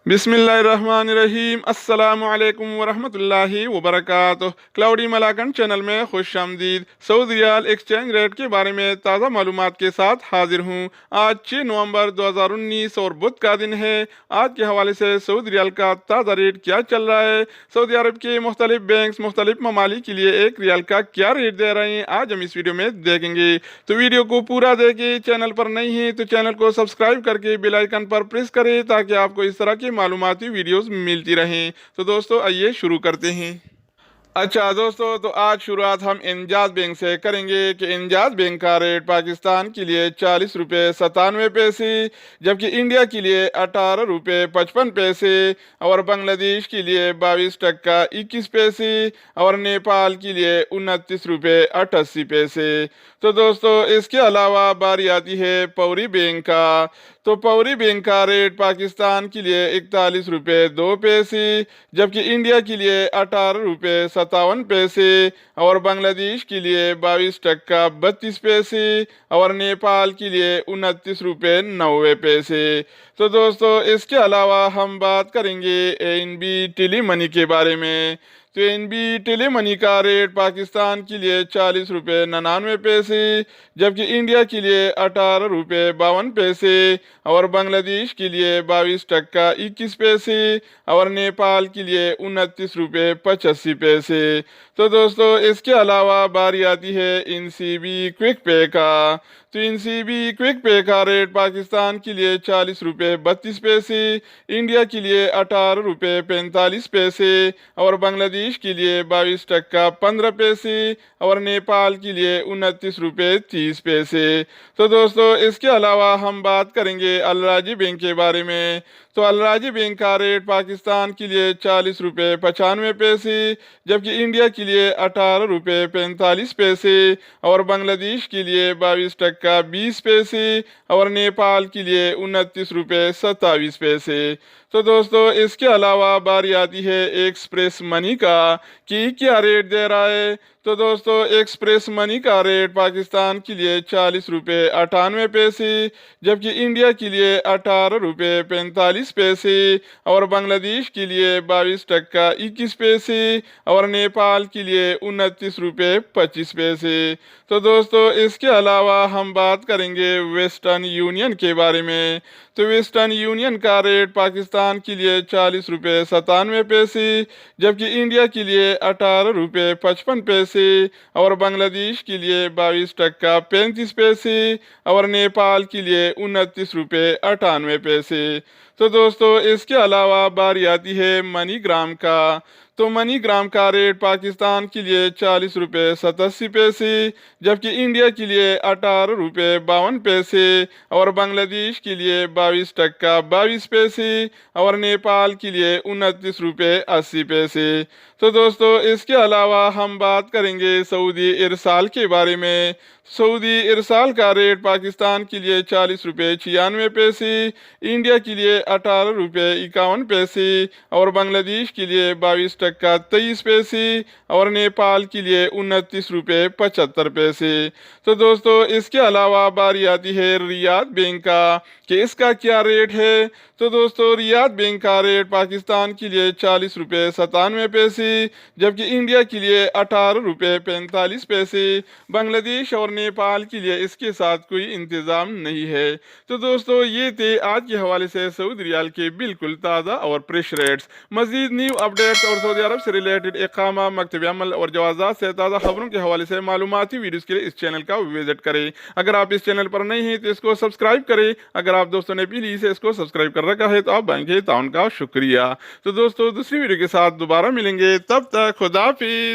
बिस्मिल्लाहिर्रहमानिर्रहीम अस्सलामु अलैकुम वरहमतुल्लाहि वबरकातुह। क्लाउडी मलाकंड चैनल में खुश आमदीद। सऊदी रियाल एक्सचेंज रेट के बारे में ताज़ा मालूमात के साथ हाजिर हूँ। आज 6 नवंबर 2019 और बुध का दिन है। आज के हवाले से सऊदी रियाल का ताज़ा रेट क्या चल रहा है, सऊदी अरब के मुख्तलिफ बैंक मुख्तलिफ ममालिक के लिए एक रियाल का क्या रेट दे रहे हैं, आज हम इस वीडियो में देखेंगे। तो वीडियो को पूरा देखें। चैनल पर नहीं है तो चैनल को सब्सक्राइब करके बेल आइकन पर प्रेस करें ताकि आपको इस तरह के मालूमाती वीडियोस मिलती रहें। तो दोस्तों आइए शुरू करते हैं। अच्छा दोस्तों, तो आज शुरुआत हम इंजाज बैंक से करेंगे कि इंजाज बैंक का रेट पाकिस्तान के लिए 40 रुपये 97 पैसे, जबकि इंडिया के लिए 18 रुपये 55 पैसे और बांग्लादेश के लिए 22 टका 21 पैसे और नेपाल के लिए 29 रुपये 88 पैसे। तो दोस्तों इसके अलावा बारी आती है पौरी बैंक का। तो पौरी बैंक का रेट पाकिस्तान के लिए 41 रुपये 2 पैसे, जबकि इंडिया के लिए 18 रुपये 57 पैसे और बांग्लादेश के लिए 22 टका 32 पैसे और नेपाल के लिए 29 रुपये 90 पैसे। तो दोस्तों इसके अलावा हम बात करेंगे एनबी टेली मनी के बारे में। तो एनबी टेली मनी का रेट पाकिस्तान के लिए 40 रुपये 99 पैसे, जबकि इंडिया के लिए 18 रुपये 52 पैसे और बांग्लादेश के लिए 22 टका 21 पैसे और नेपाल के लिए 29 रुपये 85 पैसे। तो दोस्तों इसके अलावा बारी आती है एनसीबी क्विक पे का। तो एनसीबी क्विक पे का रेट पाकिस्तान के लिए 40 रुपये 32 पैसे, इंडिया के लिए 18 रुपये 45 पैसे और बांग्लादेश के लिए 22 टका 15 पैसे और नेपाल के लिए 29 रुपये 30 पैसे। तो दोस्तों इसके अलावा हम बात करेंगे अलराजी बैंक के बारे में। तो अलराजी बैंक का रेट पाकिस्तान के लिए 40 रुपये 95 पैसे, जबकि इंडिया के लिए 18 रुपये 45 पैसे और बांग्लादेश के लिए 22 टका 20 पैसे और नेपाल के लिए 29 रुपये 27 पैसे। तो दोस्तों इसके अलावा बारी आती है एक्सप्रेस मनी का कि क्या रेट दे रहा है। तो दोस्तों एक्सप्रेस मनी का रेट पाकिस्तान के लिए 40 रुपये 98 पैसे, जबकि इंडिया के लिए 18 रुपये 45 पैसे और बांग्लादेश के लिए 22 टका 21 पैसे और नेपाल के लिए 29 रुपये 25 पैसे। तो दोस्तों इसके अलावा हम बात करेंगे वेस्टर्न यूनियन के बारे में। तो वेस्टर्न यूनियन का रेट पाकिस्तान के लिए 40 रुपये 97 पैसे, जबकि इंडिया के लिए 18 रुपये 55 पैसे और बांग्लादेश के लिए 22 टका 35 पैसे और नेपाल के लिए 29 रुपये 98 पैसे। तो दोस्तों इसके अलावा बारी आती है मनी ग्राम का। तो मनी ग्राम का रेट पाकिस्तान के लिए 40 रुपये 87 पैसे, जबकि इंडिया के लिए 18 रुपये 52 पैसे और बांग्लादेश के लिए 22 टका 22 पैसे और नेपाल के लिए 29 रुपये 80 पैसे। तो दोस्तों इसके अलावा हम बात करेंगे सऊदी इरसाल के बारे में। सऊदी इरसाल का रेट पाकिस्तान के लिए 40 रुपये 96 पैसे, इंडिया के लिए 18 रुपये 51 पैसे और बांग्लादेश के लिए 22 टका 23 पैसे और नेपाल के लिए 29 रुपये 75 पैसे। तो दोस्तों इसके अलावा बारी आती है रियाद बैंक का कि इसका क्या रेट है। तो दोस्तों रियाद बैंक का रेट पाकिस्तान के लिए 40 रुपये 97 पैसे, जबकि इंडिया के लिए 18 रुपये 45 पैसे, बांग्लादेश और नेपाल के लिए इसके साथ कोई इंतज़ाम नहीं है। तो दोस्तों ये थे आज के हवाले से सऊदी रियाल के बिल्कुल ताज़ा और फ्रेश रेट्स। मज़ीद न्यू अपडेट्स और सऊदी अरब से रिलेटेड इक़ामा, मकतब अमल और जवाज़ात से ताज़ा खबरों के हवाले से मालूमाती वीडियोज़ के लिए इस चैनल का विजिट करें। अगर आप इस चैनल पर नहीं हैं तो इसको सब्सक्राइब करें। अगर आप दोस्तों ने पहले से इसको सब्सक्राइब कर रखा है तो आप बैंक के ताउन का शुक्रिया। तो दोस्तों दूसरी वीडियो के साथ दोबारा मिलेंगे, तब तक खुदा हाफिज़।